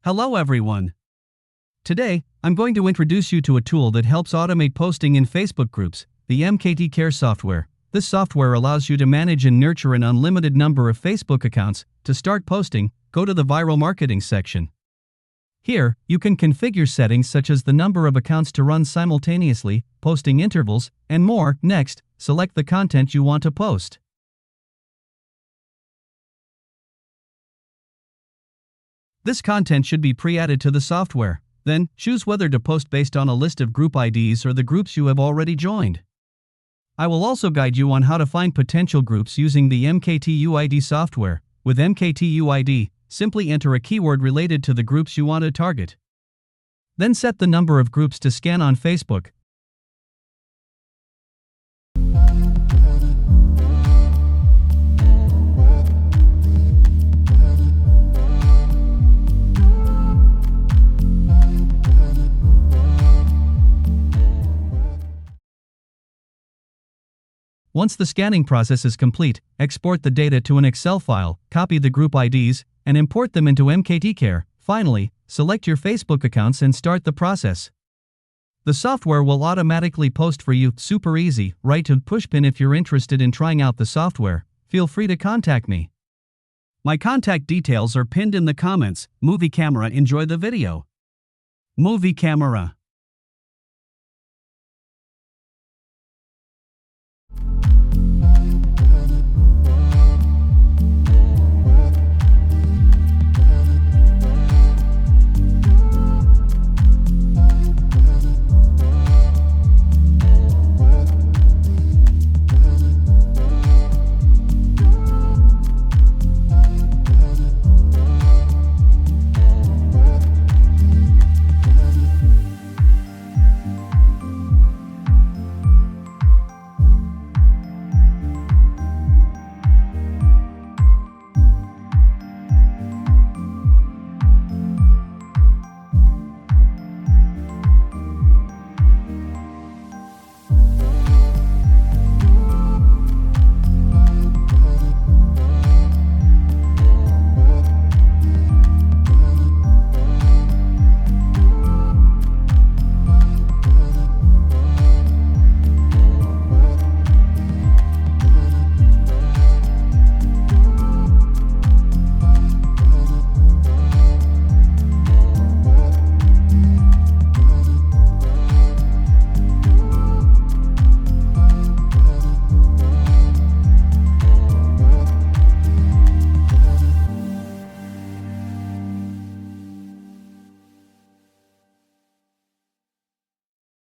Hello everyone. Today, I'm going to introduce you to a tool that helps automate posting in Facebook groups, the MKT Care software. This software allows you to manage and nurture an unlimited number of Facebook accounts. To start posting, go to the viral marketing section. Here, you can configure settings such as the number of accounts to run simultaneously, posting intervals, and more. Next, select the content you want to post. This content should be pre-added to the software. Then, choose whether to post based on a list of group IDs or the groups you have already joined. I will also guide you on how to find potential groups using the MKT UID software. With MKT UID, simply enter a keyword related to the groups you want to target. Then set the number of groups to scan on Facebook. Once the scanning process is complete, export the data to an Excel file, copy the group IDs, and import them into MKT Care. Finally, select your Facebook accounts and start the process. The software will automatically post for you. Super easy, right to Pushpin. If you're interested in trying out the software, feel free to contact me. My contact details are pinned in the comments. Movie camera. Enjoy the video. Movie camera.